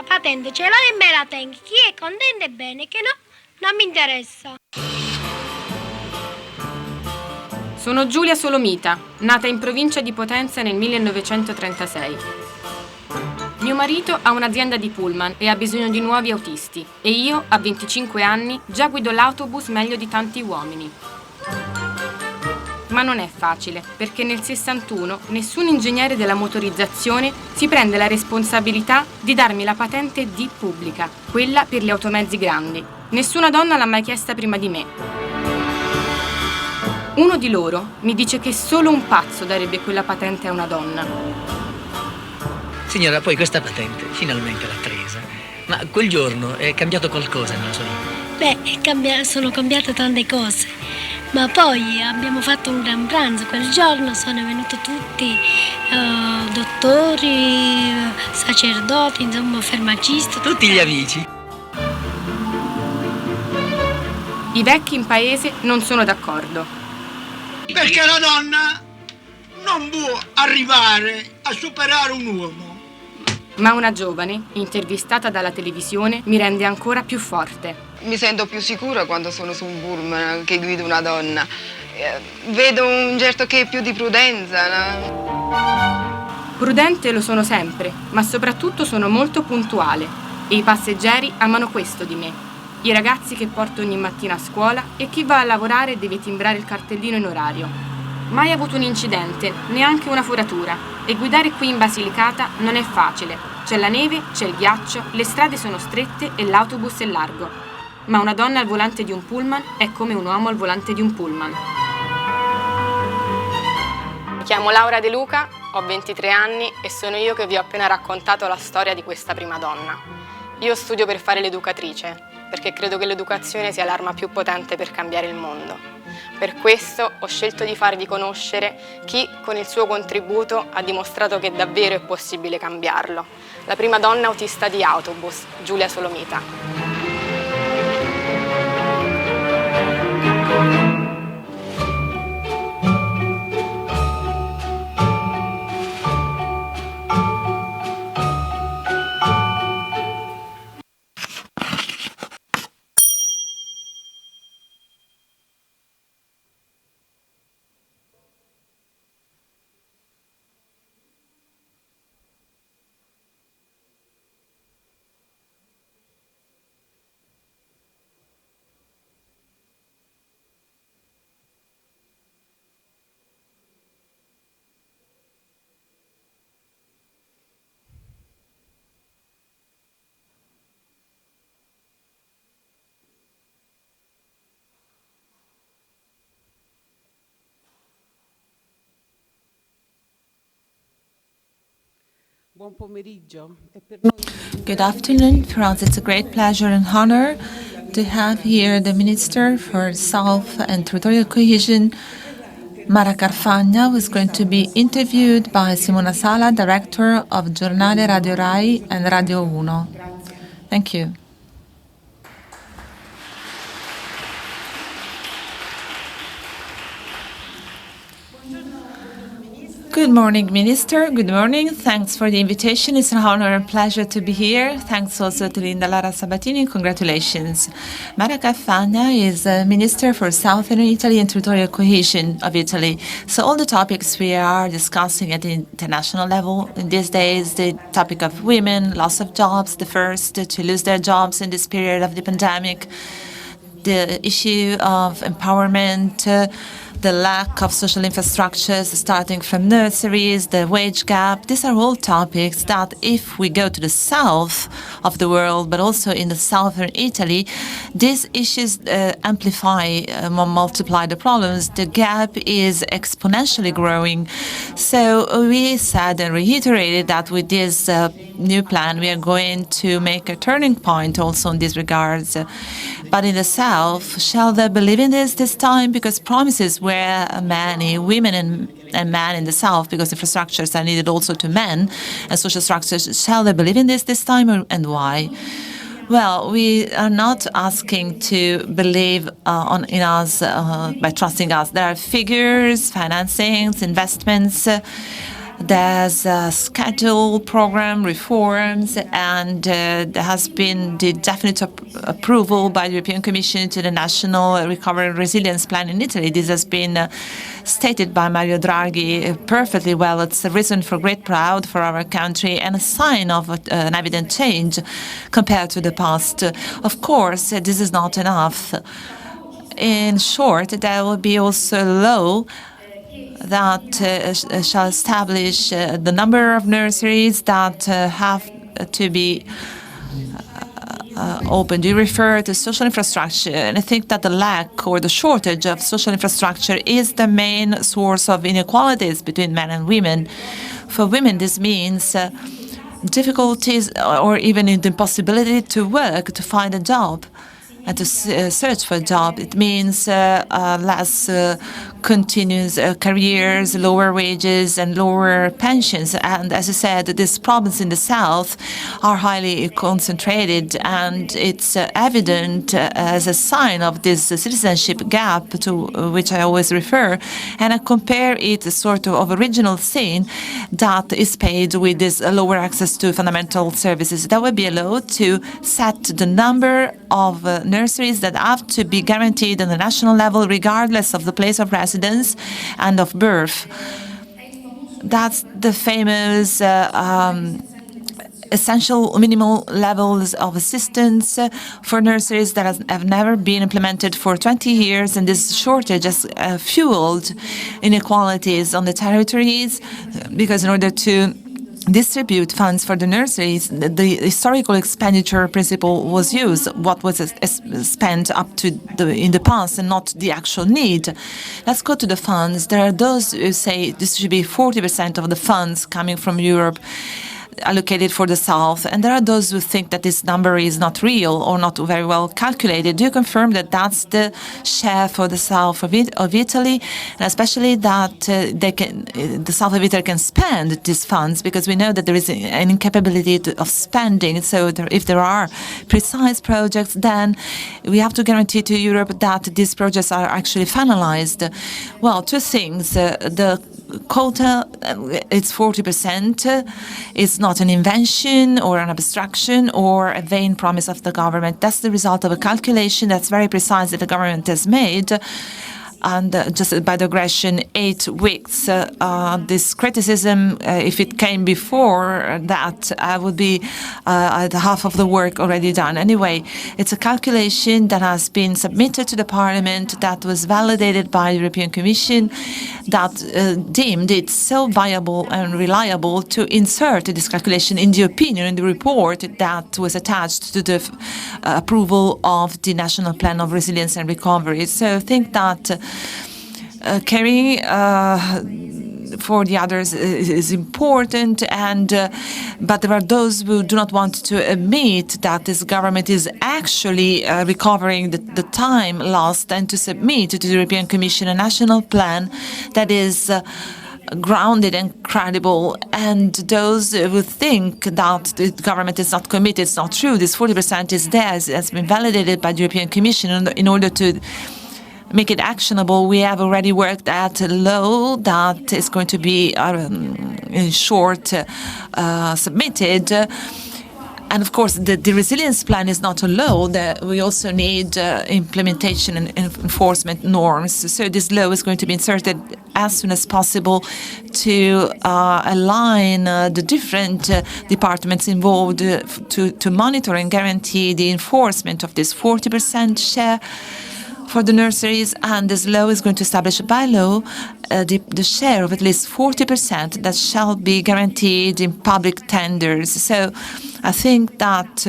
la patente ce l'ho e me la tengo. Chi è contento è bene, che no, non mi interessa. Sono Giulia Solomita, nata in provincia di Potenza nel 1936. Mio marito ha un'azienda di pullman e ha bisogno di nuovi autisti e io, a 25 anni, già guido l'autobus meglio di tanti uomini. Ma non è facile, perché nel 61 nessun ingegnere della motorizzazione si prende la responsabilità di darmi la patente D pubblica, quella per gli automezzi grandi. Nessuna donna l'ha mai chiesta prima di me. Uno di loro mi dice che solo un pazzo darebbe quella patente a una donna. Signora, poi questa patente finalmente l'ha presa. Ma quel giorno è cambiato qualcosa nella sua vita? Beh, sono cambiate tante cose, ma poi abbiamo fatto un gran pranzo quel giorno, sono venuti tutti dottori, sacerdoti, insomma farmacisti. Tutti gli amici. I vecchi in paese non sono d'accordo. Perché la donna non può arrivare a superare un uomo. Ma una giovane, intervistata dalla televisione, mi rende ancora più forte. Mi sento più sicura quando sono su un pullman che guido una donna. Vedo un certo che più di prudenza. No? Prudente lo sono sempre, ma soprattutto sono molto puntuale. E i passeggeri amano questo di me. I ragazzi che porto ogni mattina a scuola e chi va a lavorare deve timbrare il cartellino in orario. Mai avuto un incidente, neanche una foratura. E guidare qui in Basilicata non è facile. C'è la neve, c'è il ghiaccio, le strade sono strette e l'autobus è largo. Ma una donna al volante di un pullman è come un uomo al volante di un pullman. Mi chiamo Laura De Luca, ho 23 anni e sono io che vi ho appena raccontato la storia di questa prima donna. Io studio per fare l'educatrice, perché credo che l'educazione sia l'arma più potente per cambiare il mondo. Per questo ho scelto di farvi conoscere chi, con il suo contributo, ha dimostrato che davvero è possibile cambiarlo. La prima donna autista di autobus, Giulia Solomita. Good afternoon. For us, it's a great pleasure and honor to have here the Minister for South and Territorial Cohesion, Mara Carfagna, who is going to be interviewed by Simona Sala, Director of Giornale Radio Rai and Radio Uno. Thank you. Good morning, Minister. Good morning. Thanks for the invitation. It's an honor and pleasure to be here. Thanks also to Linda Lara Sabatini. Congratulations. Mara Carfagna is Minister for Southern Italy and Territorial Cohesion of Italy. So all the topics we are discussing at the international level in these days, the topic of women, loss of jobs, the first to lose their jobs in this period of the pandemic, the issue of empowerment, the lack of social infrastructures starting from nurseries, the wage gap. These are all topics that if we go to the south of the world, but also in the southern Italy, these issues amplify, multiply the problems. The gap is exponentially growing. So we said and reiterated that with this new plan, we are going to make a turning point also in these regards. But in the south, shall they believe in this time? Because promises were many, women and men in the south, because infrastructures are needed also to men and social structures. Shall they believe in this time, and why? Well, we are not asking to believe in us by trusting us. There are figures, financings, investments. There's a schedule, program, reforms, and there has been the definite approval by the European Commission to the National Recovery and Resilience Plan in Italy. This has been stated by Mario Draghi perfectly well. It's a reason for great pride for our country and a sign of an evident change compared to the past. Of course, this is not enough. In short, there will be also a law that shall establish the number of nurseries that have to be open. You refer to social infrastructure, and I think that the lack or the shortage of social infrastructure is the main source of inequalities between men and women. For women, this means difficulties or even the impossibility to work, to find a job, and to search for a job. It means less continuous careers, lower wages, and lower pensions. And as I said, these problems in the South are highly concentrated, and it's evident as a sign of this citizenship gap to which I always refer. And I compare it sort of original sin that is paid with this lower access to fundamental services. That would be a law to set the number of nurseries that have to be guaranteed on the national level, regardless of the place of residence and of birth. That's the famous essential minimal levels of assistance for nurseries that have never been implemented for 20 years, and this shortage has fueled inequalities on the territories, because in order to distribute funds for the nurseries, the historical expenditure principle was used, what was spent up to in the past and not the actual need. Let's go to the funds. There are those who say this should be 40% of the funds coming from Europe allocated for the South, and there are those who think that this number is not real or not very well calculated. Do you confirm that that's the share for the South of Italy, and especially that the South of Italy can spend these funds, because we know that there is an incapability of spending. So if there are precise projects, then we have to guarantee to Europe that these projects are actually finalized. Well, two things. The quota, it's 40%. It's not an invention or an abstraction or a vain promise of the government. That's the result of a calculation that's very precise that the government has made. And just by digression, 8 weeks. This criticism, if it came before that, would be half of the work already done. Anyway, it's a calculation that has been submitted to the Parliament, that was validated by the European Commission, that deemed it so viable and reliable to insert this calculation in the opinion, in the report that was attached to the approval of the National Plan of Resilience and Recovery. So I think that caring for the others is important, but there are those who do not want to admit that this government is actually recovering the time lost, and to submit to the European Commission a national plan that is grounded and credible. And those who think that the government is not committed, it's not true. This 40% is there, has been validated by the European Commission. In order to make it actionable, we have already worked at a law that is going to be, in short, submitted. And of course, the resilience plan is not a law. We also need implementation and enforcement norms. So this law is going to be inserted as soon as possible to align the different departments involved to monitor and guarantee the enforcement of this 40% share for the nurseries. And this law is going to establish by law the share of at least 40% that shall be guaranteed in public tenders. So I think that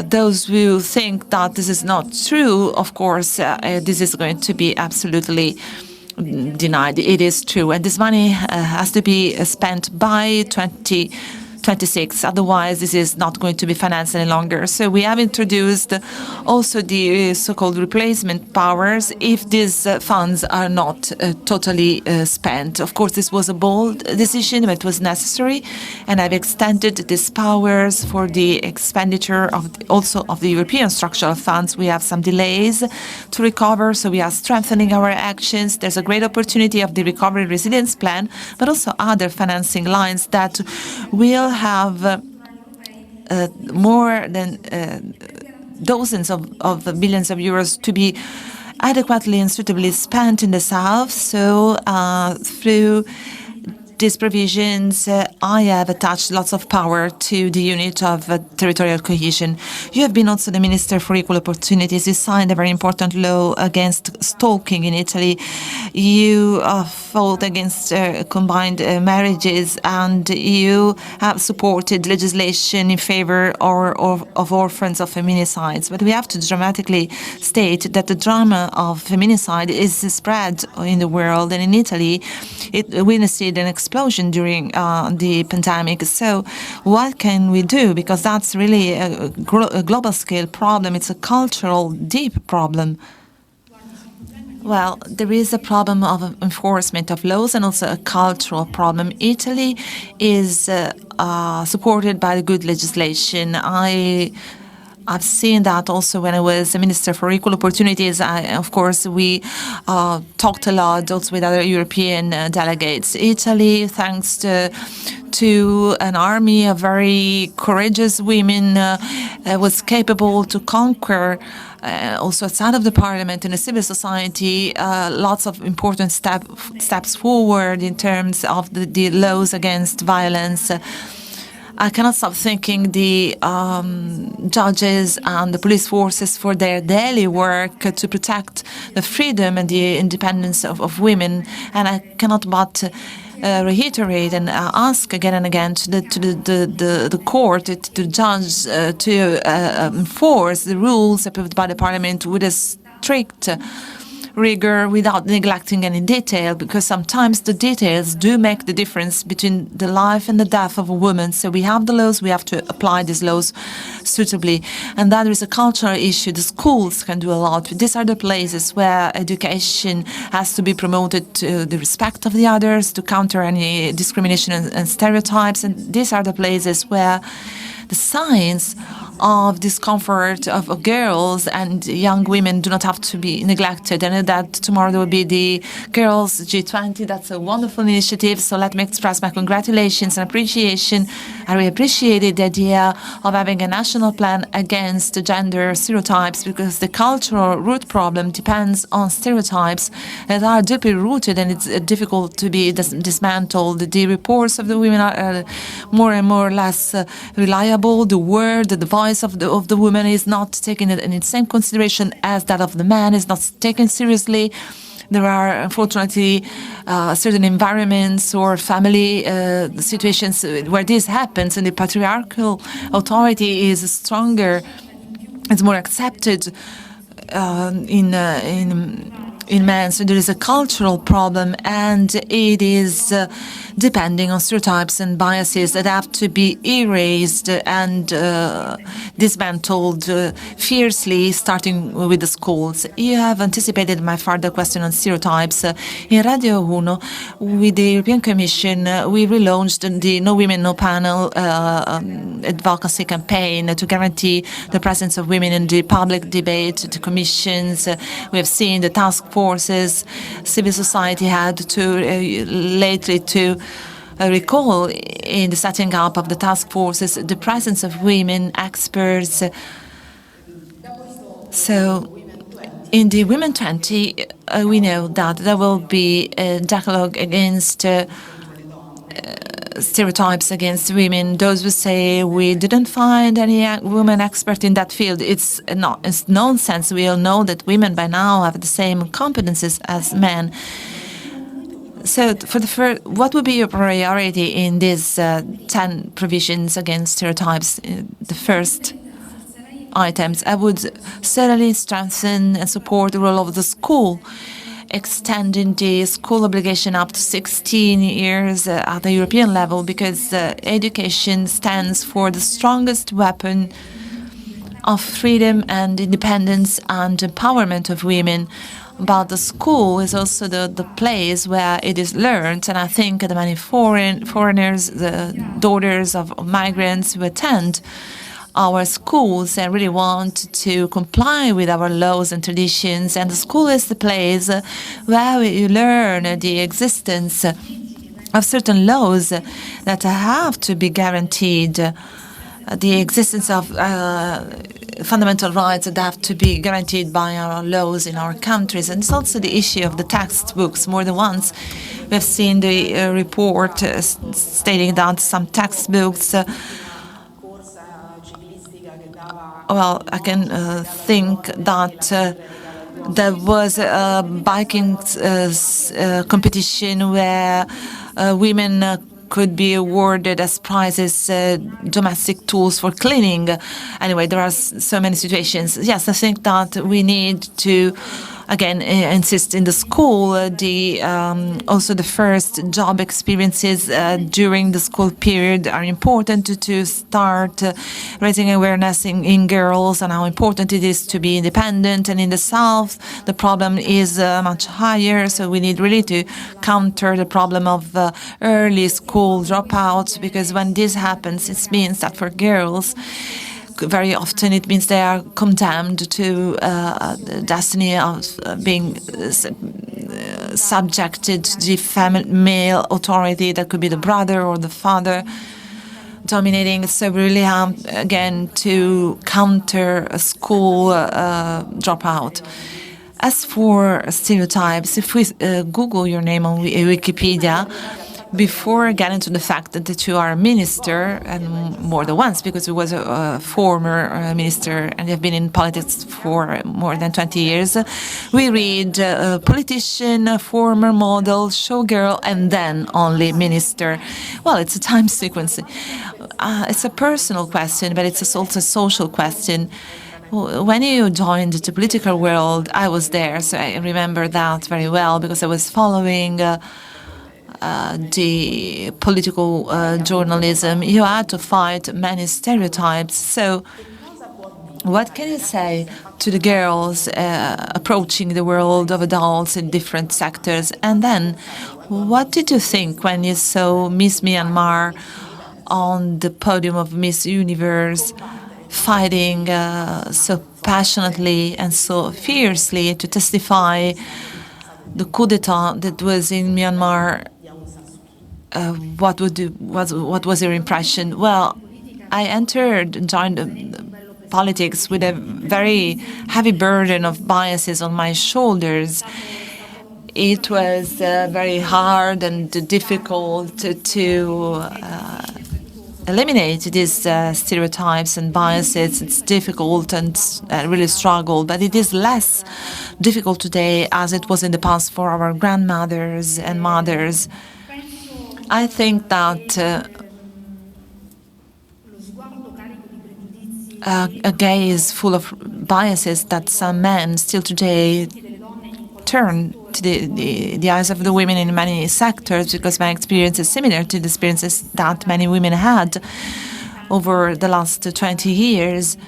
those who think that this is not true, of course, this is going to be absolutely denied. It is true, and this money has to be spent by 26. Otherwise, this is not going to be financed any longer. So we have introduced also the so-called replacement powers if these funds are not totally spent. Of course, this was a bold decision, but it was necessary, and I've extended these powers for the expenditure also of the European structural funds. We have some delays to recover, so we are strengthening our actions. There's a great opportunity of the Recovery Resilience Plan, but also other financing lines that will have more than dozens of billions of euros to be adequately and suitably spent in the south. So through these provisions, I have attached lots of power to the unit of territorial cohesion. You have been also the Minister for Equal Opportunities. You signed a very important law against stalking in Italy. You fought against combined marriages, and you have supported legislation in favor of orphans of feminicides. But we have to dramatically state that the drama of feminicide is spread in the world, and in Italy it witnessed an explosion during the pandemic. So what can we do? Because that's really a global scale problem. It's a cultural, deep problem. Well, there is a problem of enforcement of laws and also a cultural problem. Italy is supported by the good legislation. I've seen that also when I was a Minister for Equal Opportunities. Of course, we talked a lot also with other European delegates. Italy, thanks to an army of very courageous women, was capable to conquer also outside of the parliament and the civil society, lots of important steps forward in terms of the laws against violence. I cannot stop thanking the judges and the police forces for their daily work to protect the freedom and the independence of women. And I cannot but reiterate and ask again and again to the court, to the judge, to enforce the rules approved by the parliament with a strict rigor without neglecting any detail, because sometimes the details do make the difference between the life and the death of a woman. So we have the laws, we have to apply these laws suitably. And that is a cultural issue. The schools can do a lot. These are the places where education has to be promoted to the respect of the others, to counter any discrimination and stereotypes. And these are the places where the signs of discomfort of girls and young women do not have to be neglected. I know that tomorrow there will be the Girls G20. That's a wonderful initiative. So let me express my congratulations and appreciation. I really appreciated the idea of having a national plan against gender stereotypes, because the cultural root problem depends on stereotypes that are deeply rooted, and it's difficult to be dismantled. The reports of the women are more and more less reliable. The word, the voice of the woman is not taken in the same consideration as that of the man, is not taken seriously. There are, unfortunately, certain environments or family situations where this happens, and the patriarchal authority is stronger, it's more accepted in men. So there is a cultural problem, and it is depending on stereotypes and biases that have to be erased and dismantled fiercely, starting with the schools. You have anticipated my further question on stereotypes. In Radio Uno, with the European Commission, we relaunched the No Women, No Panel advocacy campaign to guarantee the presence of women in the public debate, the commissions. We have seen the task forces. Civil society had to lately to recall in the setting up of the task forces the presence of women experts. So in the Women 20, we know that there will be a decalogue against stereotypes against women. Those who say we didn't find any woman expert in that field, it's nonsense. We all know that women by now have the same competences as men. So, for the first, what would be your priority in these 10 provisions against stereotypes? The first items, I would certainly strengthen and support the role of the school extending the school obligation up to 16 years at the European level, because education stands for the strongest weapon of freedom and independence and empowerment of women. But the school is also the place where it is learned, and I think the many foreigners, the daughters of migrants who attend our schools and really want to comply with our laws and traditions, and the school is the place where you learn the existence of certain laws that have to be guaranteed, the existence of fundamental rights that have to be guaranteed by our laws in our countries. And it's also the issue of the textbooks. More than once, we've seen the report stating that some textbooks, well, I can think that there was a biking competition where women could be awarded as prizes domestic tools for cleaning. Anyway, there are so many situations. Yes, I think that we need to, again, insist in the school, also the first job experiences during the school period are important to start raising awareness in girls and how important it is to be independent. And in the South, the problem is much higher, so we need really to counter the problem of early school dropouts, because when this happens, it means that for girls, very often it means they are condemned to the destiny of being subjected to the male authority. That could be the brother or the father dominating. So we really have, again, to counter a school dropout. As for stereotypes, if we Google your name on Wikipedia, before getting to the fact that you are a minister, and more than once, because you was a former minister and you've been in politics for more than 20 years, we read politician, former model, showgirl, and then only minister. Well, it's a time sequence. It's a personal question, but it's also a social question. When you joined the political world, I was there, so I remember that very well, because I was following the political journalism. You had to fight many stereotypes. So what can you say to the girls approaching the world of adults in different sectors? And then, what did you think when you saw Miss Myanmar on the podium of Miss Universe, fighting so passionately and so fiercely to testify the coup d'etat that was in Myanmar? What was your impression? Well, I joined politics with a very heavy burden of biases on my shoulders. It was very hard and difficult to eliminate these stereotypes and biases. It's difficult and really struggle, but it is less difficult today as it was in the past for our grandmothers and mothers. I think that a gaze full of biases that some men still today turn to the eyes of the women in many sectors, because my experience is similar to the experiences that many women had over the last 20 years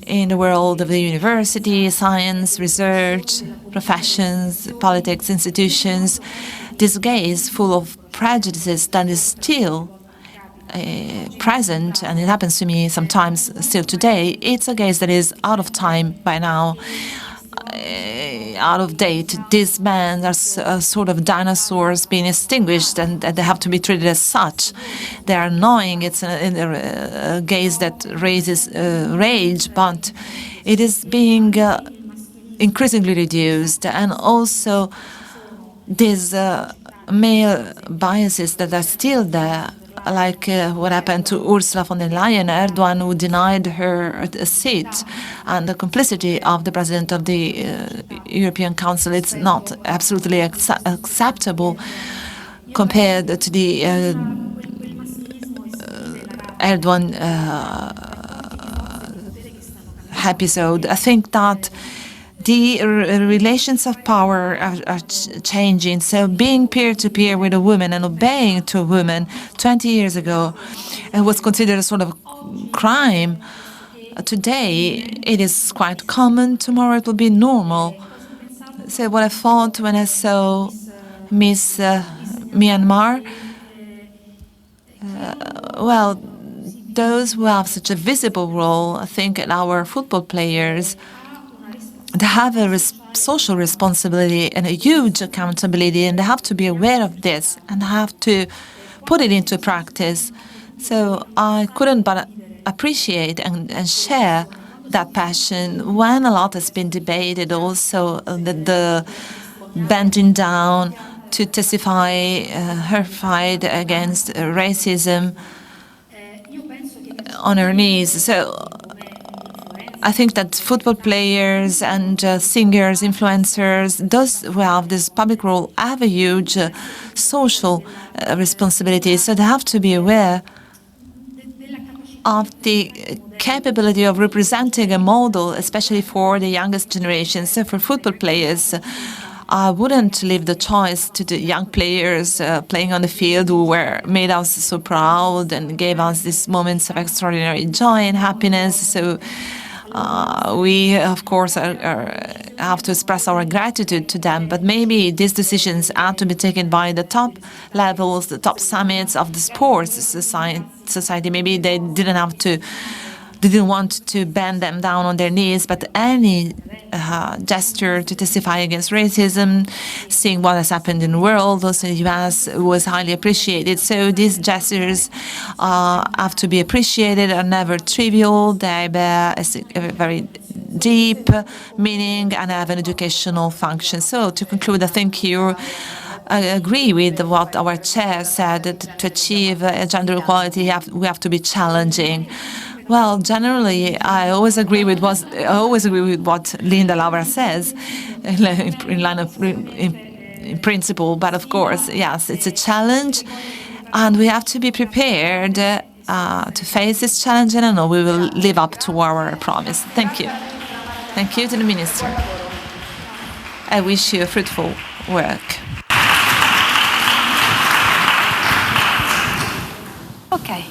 in the world of the university, science, research, professions, politics, institutions. This gaze full of prejudices that is still present, and it happens to me sometimes still today. It's a gaze that is out of time by now, out of date. These men are sort of dinosaurs being extinguished, and they have to be treated as such. They are annoying. It's a gaze that raises rage, but it is being increasingly reduced. And also these male biases that are still there, like what happened to Ursula von der Leyen, Erdogan, who denied her a seat, and the complicity of the president of the European Council. It's not absolutely acceptable compared to the Erdogan episode. I think that the relations of power are changing. So being peer-to-peer with a woman and obeying to a woman 20 years ago was considered a sort of crime. Today, it is quite common. Tomorrow, it will be normal. So what I thought when I saw Miss Myanmar, well, those who have such a visible role, I think our football players, they have a social responsibility and a huge accountability, and they have to be aware of this and have to put it into practice. So I couldn't but appreciate and share that passion when a lot has been debated also, the bending down to testify her fight against racism on her knees. So I think that football players and singers, influencers, those who have this public role have a huge social responsibility. So they have to be aware of the capability of representing a model, especially for the youngest generation. So for football players, I wouldn't leave the choice to the young players playing on the field who were made us so proud and gave us these moments of extraordinary joy and happiness. So we, of course, have to express our gratitude to them. But maybe these decisions have to be taken by the top levels, the top summits of the sports society. Maybe they didn't want to bend them down on their knees, but any gesture to testify against racism, seeing what has happened in the world, also in the U.S., was highly appreciated. So these gestures have to be appreciated, are never trivial. They bear a very deep meaning and have an educational function. So to conclude, I think I agree with what our chair said, that to achieve gender equality, we have to be challenging. Well, generally, I always agree with what Linda Laura says, in principle. But of course, yes, it's a challenge, and we have to be prepared to face this challenge. And I know we will live up to our promise. Thank you. Thank you to the Minister. I wish you a fruitful work. Okay.